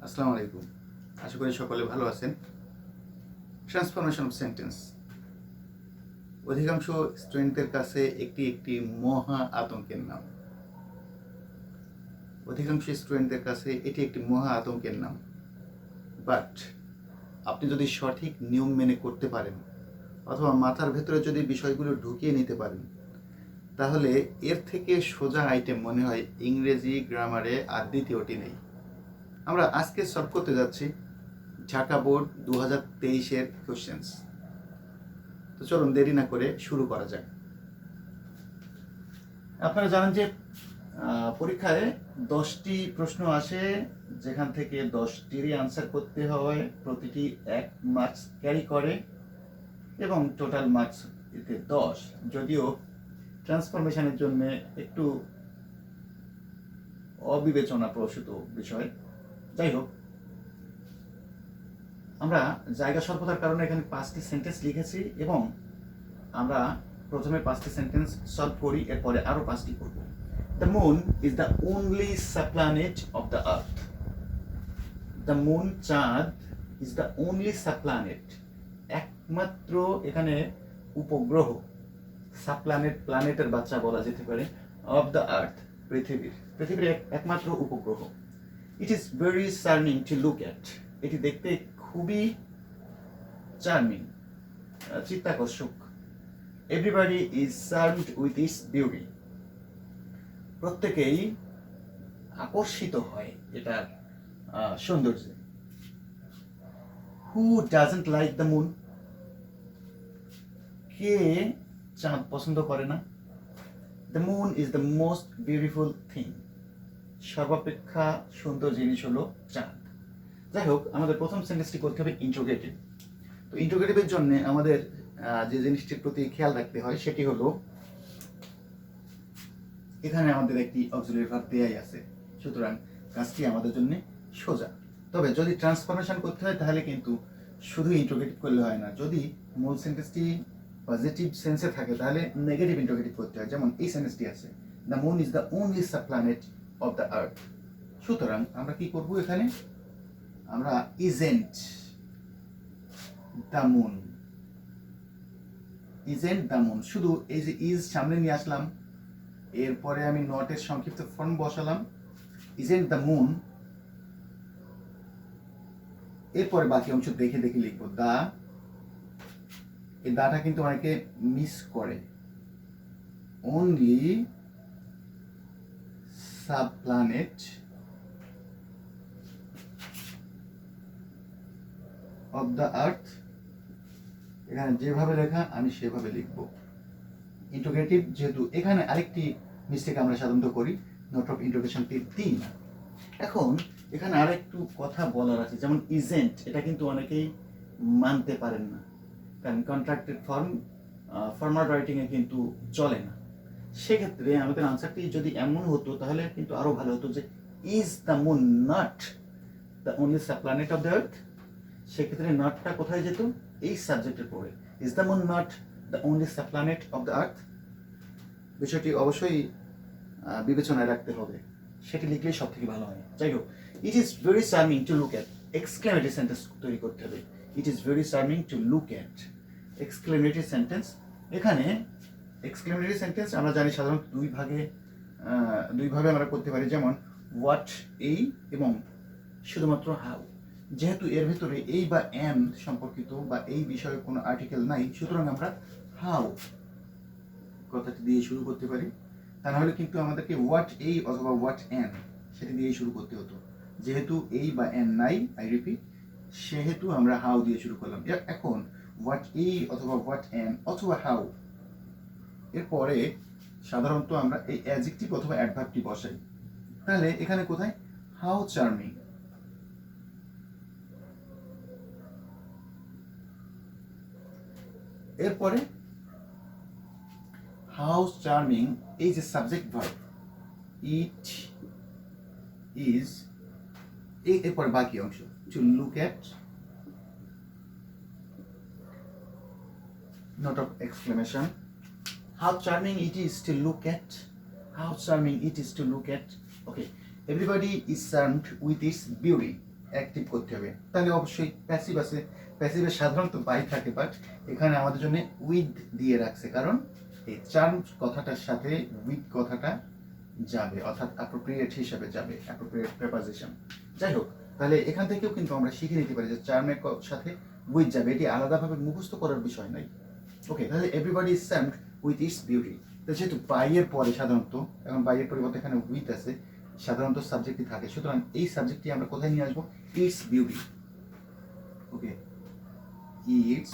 আসসালামু আলাইকুম। আশা করি সকলে ভালো আছেন। ট্রান্সফরমেশন অফ সেন্টেন্স অধিকাংশ স্টুডেন্টদের কাছে একটি মহা আতঙ্কের নাম। অধিকাংশ স্টুডেন্টদের কাছে এটি একটি মহা আতঙ্কের নাম। বাট আপনি যদি সঠিক নিয়ম মেনে করতে পারেন অথবা মাথার ভেতরে যদি বিষয়গুলো ঢুকিয়ে নিতে পারেন, তাহলে এর থেকে সোজা আইটেম মনে হয় ইংরেজি গ্রামারে আর দ্বিতীয়টি নেই। আমরা আজকে সলভ করতে যাচ্ছি ঢাকা বোর্ড 2023-এর কোশ্চেন্স। তো চলুন দেরি না করে শুরু করা যাক। আপনারা জানেন যে পরীক্ষায় 10টি প্রশ্ন আসে, যেখান থেকে 10টিরই আনসার করতে হয়। প্রতিটি 1 মার্কস ক্যারি করে এবং টোটাল মার্কস এতে 10। যদিও ট্রান্সফরমেশনের জন্য একটু অবিবেচনা প্রসূত বিষয়, যাই হোক, আমরা জায়গা স্বল্পতার কারণে এখানে 5টি সেন্টেন্স লিখেছি এবং আমরা প্রথমে 5টি সেন্টেন্স সলভ করি, এরপরে আরো 5টি করব। The moon is the only subplanet of the earth. The moon, চাঁদ, ইজ দ্য ওনলি সাবপ্ল্যানেট, একমাত্র এখানে উপগ্রহ। সাবপ্ল্যানেট প্ল্যানেটের বাচ্চা বলা যেতে পারে। অফ দ্য আর্থ, পৃথিবীর একমাত্র উপগ্রহ। It is very charming to look at, এটি দেখতে খুবই চার্মিং, চিত্তাকর্ষক। Everybody is charmed with its beauty, প্রত্যেকেই আকর্ষিত হয় এটার সৌন্দর্যে। হু ডাজন্ট লাইক দ্য মুন, কে চাঁদ পছন্দ করে না? The moon is the most beautiful thing, সর্বাপেক্ষা সুন্দর জিনিস হলো চাঁদ। যাই হোক, আমাদের প্রথম সেন্টেন্সটি করতে হবে ইন্ট্রোগেটিভ। তো ইন্ট্রোগেটিভের জন্য আমাদের যে জিনিসটির প্রতি খেয়াল রাখতে হয় সেটি হলো, এখানে আমাদের একটি অক্সিলারি ভার্ব দেয়াই আছে, সুতরাং কাজটি আমাদের জন্য সোজা। তবে যদি ট্রান্সফরমেশন করতে হয় তাহলে কিন্তু শুধু ইন্ট্রোগেটিভ করলে হয় না। যদি মূল সেন্টেন্সটি পজিটিভ সেন্সে থাকে তাহলে নেগেটিভ ইন্ট্রোগেটিভ করতে হয়। যেমন এই সেন্টেন্সটি আছে, the moon is the only subplanet of the earth. সুতরাং আমরা কি করব, এখানে আমরা isn't the moon, isn't the moon, শুধু এই যে ইজ সামনে নিয়ে আসলাম, এরপরে আমি নটের সংক্ষিপ্ত ফর্ম বসালাম, ইজেন্ট দ্য মুন, এরপরে বাকি অংশ দেখে দেখে লিখবো। দা, এই দাটা কিন্তু অনেকে মিস করে। অনলি সাবপ্ল্যানেট অফ দ্য আর্থ, এখানে যেভাবে লেখা আমি সেভাবে লিখবো। ইন্ট্রোগেটিভ যেহেতু, এখানে আরেকটি মিস্টেক আমরা সাধারণত করি, নোট অফ ইন্ট্রোগেশনটি দিই না। এখন এখানে আরেকটু কথা বলার আছে, যেমন ইজেন্ট, এটা কিন্তু অনেকেই মানতে পারেন না, কারণ কন্ট্রাক্টেড ফর্ম ফর্মাল রাইটিংয়ে কিন্তু চলে না। সেক্ষেত্রে আমাদের আনসারটি যদি এমন হতো তাহলে কিন্তু আরো ভালো হতো, যে is the moon not the only subplanet of the earth. সেক্ষেত্রে নটটা কোথায় যেত? এই সাবজেক্টের পরে। Is the moon not the only subplanet of the earth, বিষয়টি অবশ্যই বিবেচনায় রাখতে হবে, সেটি লিখলেই সব থেকে ভালো হয়। যাই হোক, it is very charming to look at, exclamatory sentence তৈরি করতে হবে। It is very charming to look at, exclamatory sentence. এখানে এক্সক্লেমেটরি সেন্টেন্স আমরা জানি সাধারণত দুইভাবে আমরা করতে পারি, যেমন হোয়াট, এই, এবং শুধুমাত্র হাউ। যেহেতু এর ভিতরে এই বা এন সম্পর্কিত বা এই বিষয়ে কোনো আর্টিকেল নাই, সুতরাং আমরা হাউ কথাটি দিয়ে শুরু করতে পারি। তা নাহলে কিন্তু আমাদেরকে হোয়াট এই অথবা হোয়াট এন সেটি দিয়েই শুরু করতে হতো। যেহেতু এই বা এন নাই, আই রিপিট, সেহেতু আমরা হাউ দিয়ে শুরু করলাম। এখন হোয়াট এই অথবা হোয়াট এন অথবা হাউ, এরপরে সাধারণত আমরা এই অ্যাডজেক্টিভ অথবা অ্যাডভার্বটি বসাই। তাহলে এখানে কোথায়? How charming. এরপরে হাউ চার্মিং, এই যে সাবজেক্ট ভার্ব, ইট ইজ, এরপরে বাকি অংশ, to look at, note of exclamation, how charming it is to look at, how charming it is to look at. Okay, everybody is charmed with its beauty, active করতে হবে, তাহলে অবশ্যই passive আছে। প্যাসিভে সাধারণত by থাকে, বাট এখানে আমাদের জন্য উইথ দিয়ে রাখছে, কারণ এই চার্ম কথাটার সাথে উইথ কথাটা যাবে, অর্থাৎ অ্যাপ্রোপ্রিয়েট হিসাবে যাবে, অ্যাপ্রোপ্রিয়েট প্রেপোজিশন। যাই হোক, তাহলে এখান থেকেও কিন্তু আমরা শিখে নিতে পারি যে চার্মের সাথে উইথ যাবে, এটি আলাদাভাবে মুখস্থ করার বিষয় নয়। ওকে, তাহলে everybody is charmed with its beauty. তো যেহেতু বাইয়ের পরে সাধারণত, এখন বাইয়ের পরিবর্তে এখানে উইথ আছে, সাধারণত সাবজেক্টই থাকে, সুতরাং এই সাবজেক্টটি আমরা কোথায় নিয়ে আসবো? It's beauty. Okay, it's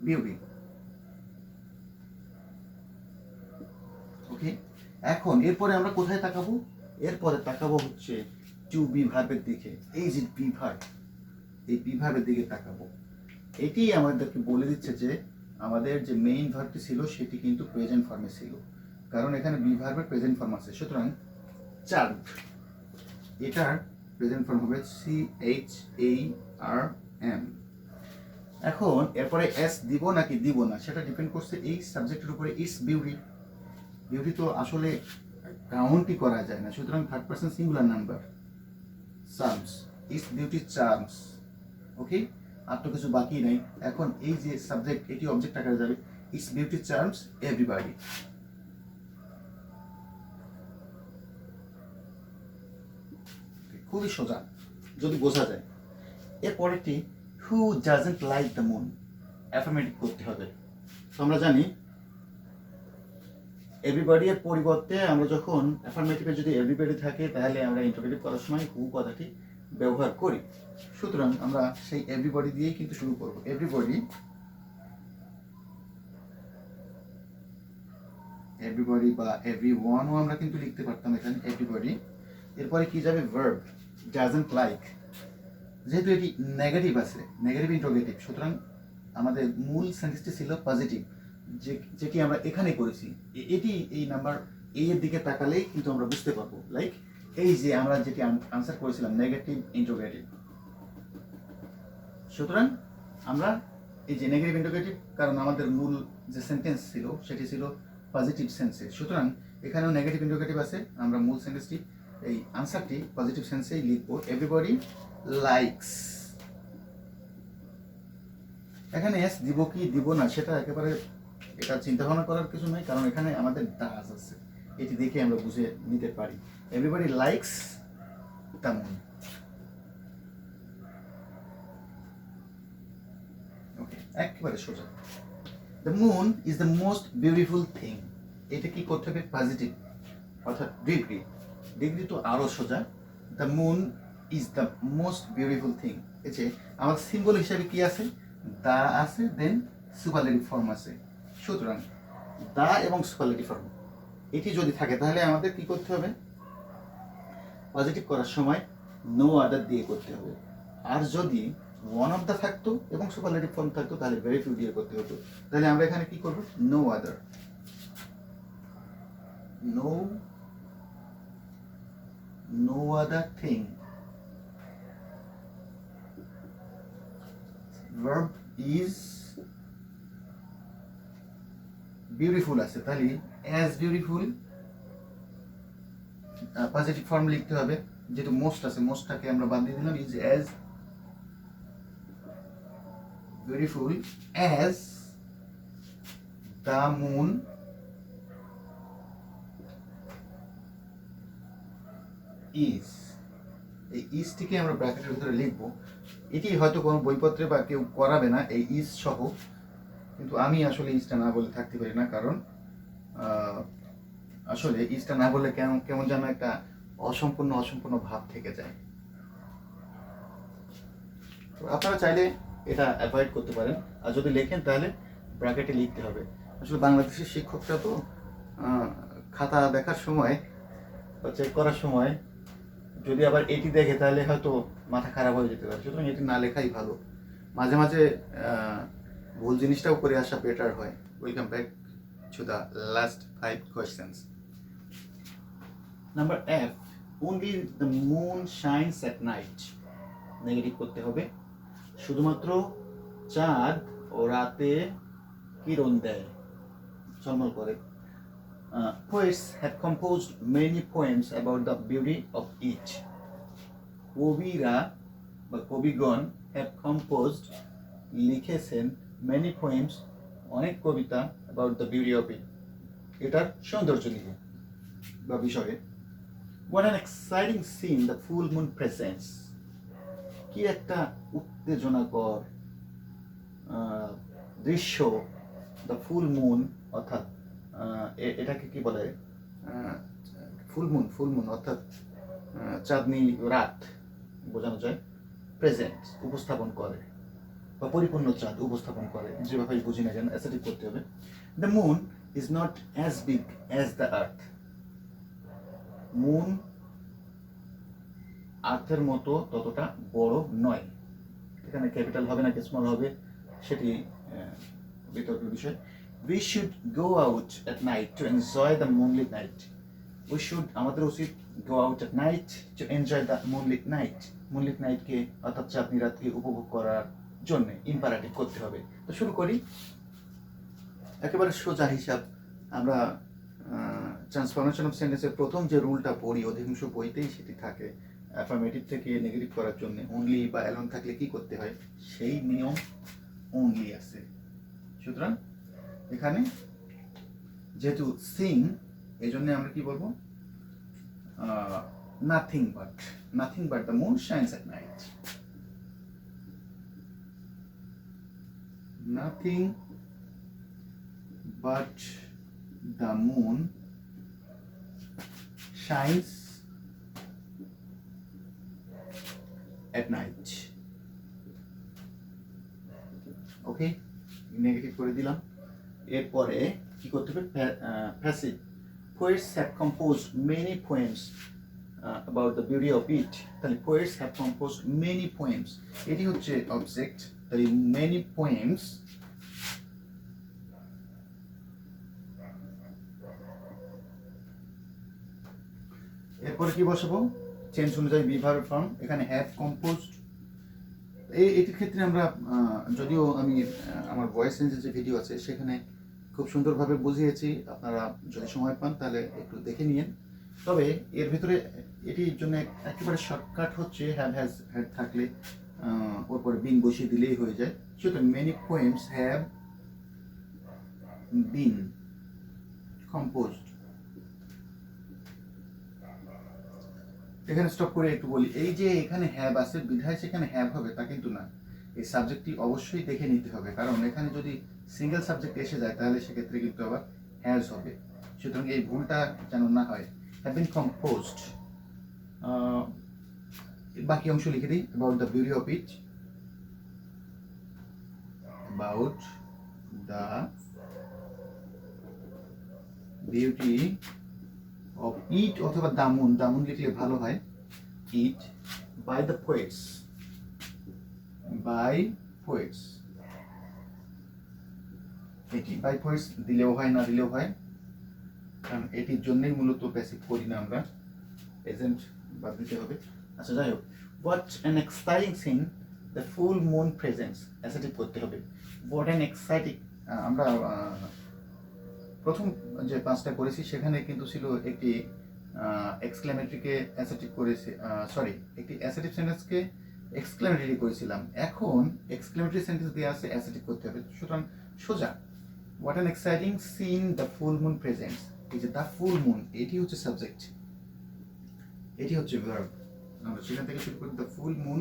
beauty. Okay, এখন এরপরে আমরা কোথায় তাকাবো? এরপরে তাকাবো হচ্ছে টু বি ভার্বের দিকে। এই যে বি ভার্ব, এই বি ভার্বের দিকে তাকাবো। এটি আমাদেরকে বলে দিচ্ছে যে আমাদের যে মেইন ভার্বটি ছিল সেটি কিন্তু প্রেজেন্ট ফর্মে ছিল, কারণ এখানে বি ভার্বের প্রেজেন্ট ফর্ম আছে। সুতরাং চার্মড, এটার প্রেজেন্ট ফর্ম হবে CHARM। এখন এরপরে এস দিব নাকি দিব না সেটা ডিপেন্ড করছে এই সাবজেক্টের উপরে। ইটস বিউটি, বিউটি তো আসলে কাউন্টই করা যায় না, সুতরাং third person singular number, charms, it's beauty charms. Okay, আর তো কিছু বাকি নাই। এখন এই যে সাবজেক্ট, এটি অবজেক্ট আকারে যাবে, ইটস বিউটি চার্মস এভরিবডি। খুবই সোজা যদি বোঝা যায়। এরপরেরটি who doesn't like the moon, affirmative করতে হবে। তো আমরা জানি এভরিবডি এর পরিবর্তে আমরা যখন অ্যাফার্মেটিভে যদি এভরিবডি থাকে তাহলে আমরা ইন্টারোগেটিভ করার সময় হু কথাটি ব্যবহার করি। সুতরাং আমরা সেই এভরিবডি দিয়েই কিন্তু শুরু করব। এভরিবডি, এভরিবডি বা এভরিওয়ানও আমরা কিন্তু লিখতে পারতাম এখানে, এভরিবডি। এরপরে কি যাবে? Verb, doesn't like. যেহেতু এটি নেগেটিভ আছে, নেগেটিভ ইন্টারোগেটিভ, সুতরাং আমাদের মূল সেন্টেন্সটি ছিল পজিটিভ, যেটি আমরা এখানে করেছি। এটি এই নাম্বার এ এর দিকে তাকালেই কিন্তু আমরা বুঝতে পারবো। লাইক এই যে আমরা যেটি আনসার করেছিলাম নেগেটিভ ইন্টারোগেটিভ। সুতরাং আমরা এই যে নেগেটিভ ইন্টারোগেটিভ, কারণ আমাদের মূল যে সেন্টেন্স ছিল সেটি ছিল পজিটিভ সেন্সে, সুতরাং এখানেও নেগেটিভ ইন্টারোগেটিভ আছে। আমরা মূল সেন্টেন্সটি, এই আনসারটি পজিটিভ সেন্সেই লিখবো, এভরিবডি লাইকস। এখানে এস দিব কি দিব না সেটা একেবারে এটা চিন্তা ভাবনা করার কিছু নয়, কারণ এখানে আমাদের ডাজ আছে, এটি দেখে আমরা বুঝে নিতে পারি। Everybody likes the moon. Okay, একেবারে সোজা। The moon is the most beautiful thing, এটা কি করতে হবে? পজিটিভ, অর্থাৎ ডিগ্রি। ডিগ্রি তো আরো সোজা। The moon is the most beautiful thing. এই যে আমার সিম্বল হিসাবে কি আছে? দা আছে, দেন সুপারলেটিভ ফর্ম আছে। সুতরাং দা এবং সুপারলেটিভ ফর্ম এটি যদি থাকে তাহলে আমাদের কি করতে হবে? পজিটিভ করার সময় নো আদার দিয়ে করতে হবে। আর যদি ওয়ান অফ দা থাকতো এবং সুপারলেটিভ ফর্ম থাকতো তাহলে ভেরি ফিউ দিয়ে করতে হতো। তাহলে আমরা এখানে কি করব? No other, no other thing. verb is beautiful আছে, তাহলে as beautiful পজিটিভ ফর্ম লিখতে হবে। যেহেতু মোস্ট আছে, মোস্টটাকে আমরা বাদ দিয়ে দিলাম, is as beautiful as the moon is। এই ইজটিকে আমরা ব্র্যাকেটের ভিতরে লিখবো। এটি হয়তো কোনো বইপত্রে বা কেউ করাবে না এই ইজ সহ, কিন্তু আমি আসলে ইজটা না বলে থাকতে পারি না, কারণ আসলে ইজটা না বললে কেমন যেন একটা অসম্পূর্ণ ভাব থেকে যায়। আপনারা চাইলে এটা অ্যাভয়েড করতে পারেন, আর যদি লেখেন তাহলে ব্র্যাকেটে লিখতে হবে। আসলে বাংলাদেশের শিক্ষকরা তো খাতা দেখার সময় বা চেক করার সময় যদি আবার এটি দেখে তাহলে হয়তো মাথা খারাপ হয়ে যেতে পারে, সুতরাং এটি না লেখাই ভালো। মাঝে মাঝে ভুল জিনিসটাও করে আসা বেটার হয়। Welcome back to the last 5 questions. Number F, only the moon shines at night। Negative করতে হবে, শুধুমাত্র চাঁদ ও রাতে কিরণ দেয়, ঝলমল করে। Poets have composed many poems about the beauty of it। কবিরা বা কবিগণ হ্যাভ কম্পোজড লিখেছেন মেনি পোয়েমস অনেক কবিতা about the beauty of it এটার সৌন্দর্য নিয়ে বা বিষয়ে। What an exciting scene the full moon presents. কি একটা উত্তেজনাকর দৃশ্য দ্য ফুল মুন, অর্থাৎ এটাকে কি বলে, ফুল মুন অর্থাৎ চাঁদনি রাত বোঝানো যায়, প্রেজেন্ট উপস্থাপন করে বা পরিপূর্ণ চাঁদ উপস্থাপন করে, যেভাবে বুঝি না কেন অ্যাসেটিভ করতে হবে। The moon is not as big as the earth. Moon আর্থের মতো ততটা বড় নয়। এখানে ক্যাপিটাল হবে নাকি স্মল হবে সেটি বিতর্কের বিষয়। We should go out at night to enjoy the moonlit night. We should, আমাদের উচিত go out at night to enjoy the moonlit night. moonlit night কে অর্থাৎ চাঁদনি রাতকে উপভোগ করার জন্য ইম্পারেটিভ করতে হবে। তো শুরু করি। একেবারে সোজা হিসাব, আমরা ট্রান্সফরমেশন অফ সেন্টেন্সের প্রথম যে রুলটা পড়ি অধিকাংশ বইতেই সেটি থাকে, অ্যাফার্মেটিভ থেকে নেগেটিভ করার জন্য অনলি বা অ্যালোন থাকলে কি করতে হয় সেই নিয়ম অনলি আছে। সুতরাং এখানে যেহেতু সিং, এই জন্য আমরা কি বলবো, nothing but the moon shines at night. Nothing but the moon shines at night. Okay, negative করে দিলাম। এরপরে কি করতে হবে, passive. Poets have composed many poems about the beauty of it. তাহলে poets have composed many poems, এটি হচ্ছে object. তাহলে many poems এরপরে কি বসাবো, চেঞ্জ অনুযায়ী বি ভার্ব ফর্ম। এখানে হ্যাভ কম্পোজড, এটির ক্ষেত্রে আমরা যদিও আমি আমার ভয়েস চেঞ্জের যে ভিডিও আছে সেখানে খুব সুন্দরভাবে বুঝিয়েছি, আপনারা যদি সময় পান তাহলে একটু দেখে নিন। তবে এর ভিতরে এটির জন্য একেবারে শর্টকাট হচ্ছে হ্যাভ হ্যাজ হ্যাড থাকলে ওর পরে বিন বসিয়ে দিলেই হয়ে যায়। সুতরাং many poems have been composed. এখানে স্টপ করে একটু বলি, এই যে এখানে হ্যাভ আছে বিধায় সেখানে হ্যাভ হবে তা কিন্তু না, এই সাবজেক্টটি অবশ্যই দেখে নিতে হবে, কারণ এখানে যদি সিঙ্গেল সাবজেক্ট এসে যায় তাহলে সেক্ষেত্রে কিন্তু আবার হ্যাজ হবে। সুতরাং এই ভুলটা যেন না হয়। হ্যাভ বিন কম্পোজড, বাকি অংশ লিখে দিই। About the beauty of it, about the beauty of it অথবা দামুন লিখলে ভালো হয়, it by the poets, এটি by poets দিলেও হয় না দিলেও হয়, কারণ এটির জন্যই মূলত প্যাসিভ করি না আমরা, প্রেজেন্ট বাদ দিতে হবে। আচ্ছা যাই হোক, what an exciting scene the full moon presents, assertive করতে হবে। what an exciting, আমরা প্রথম যে পাঁচটা করেছি সেখানে কিন্তু ছিল একটি এক্সক্লেমেটরিকে অ্যাসেটিভ করেছি, একটি অ্যাসেটিভ সেন্টেন্সকে এক্সক্লেমেটরি করেছিলাম। এখন এক্সক্লেমেটরি সেন্টেন্স দিয়ে আছে অ্যাসেটিভ করতে হবে। সুতরাং সোজা, what an exciting seen the full moon presents, এই যে দ্য ফুল মুন এটি হচ্ছে সাবজেক্ট, এটি হচ্ছে ভার্ব। আমরা সেখান থেকে শুরু করি, the full moon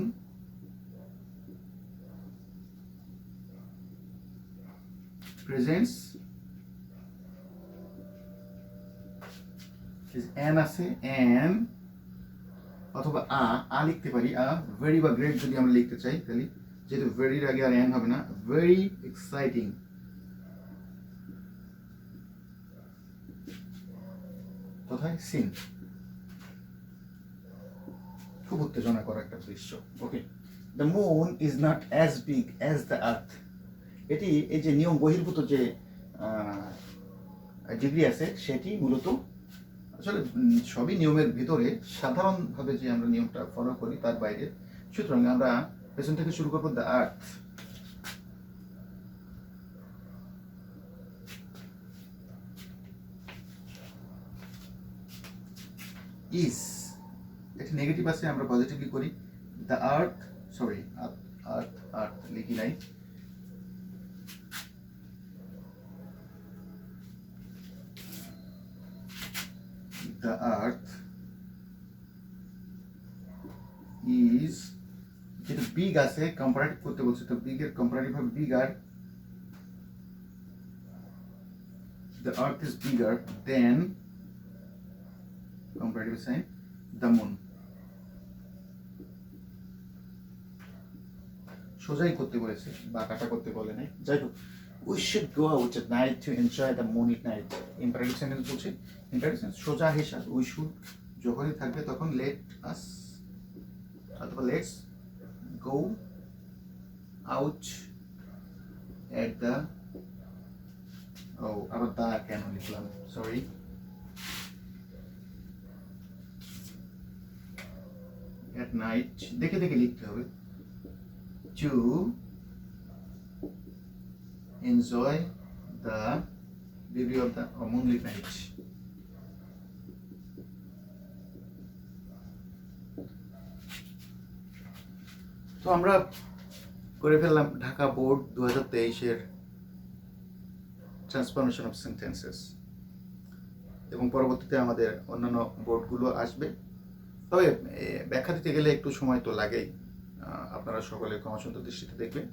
presents, an আছে, অ্যান অথবা আ লিখতে পারি, ভেরি বা গ্রেট যদি আমরা লিখতে চাই তাহলে, যেহেতু ভেরির আগে আর অ্যান হবে না, ভেরি এক্সাইটিং। কোথায়, সিন, খুব উত্তেজনাকর একটা দৃশ্য। Okay, the moon is not as big as the earth, এটি এই যে নিয়ম বহির্ভূত যে ডিগ্রি আছে সেটি মূলত আসলে সবই নিয়মের ভিতরে, সাধারণভাবে যে আমরা নিয়মটা ফলো করি তার বাইরে। সুতরাং আমরা পেছন থেকে শুরু করবো, দ্য আর্থ ইজ, এটা নেগেটিভ আছে আমরা পজিটিভলি করি, দ্য আর্থ, সরি আর্থ আর্থ লিখি নাই, দ্য আর্থ ইজ, যেটা বিগ আছে কম্পারেটিভ করতে বলছে, তো বিগের কম্পারেটিভ হবে bigger, the earth is bigger then comparative sign the moon. সোজাই করতে বলেছে, বাঁকাটা করতে বলে নাই। যাই হোক, we should go out at night to enjoy the moon at night. imperative sentence বলছে, imperative sentence সোজা হিসাব, we should যখনই থাকবে তখন let us অথবা let's go out at the, আবার দা কেন লিখলাম, সরি, at night দেখে দেখে লিখতে হবে, to enjoy the beauty of the moonlit night. তো আমরা করে ফেললাম ঢাকা বোর্ড 2023-এর ট্রান্সফরমেশন অফ সেন্টেন্সেস, এবং পরবর্তীতে আমাদের অন্যান্য বোর্ডগুলো আসবে। তবে ব্যাখ্যা দিতে গেলে একটু সময় তো লাগেই, আপনারা সকলে ক্ষমাসুন্দর দৃষ্টিতে দেখবেন।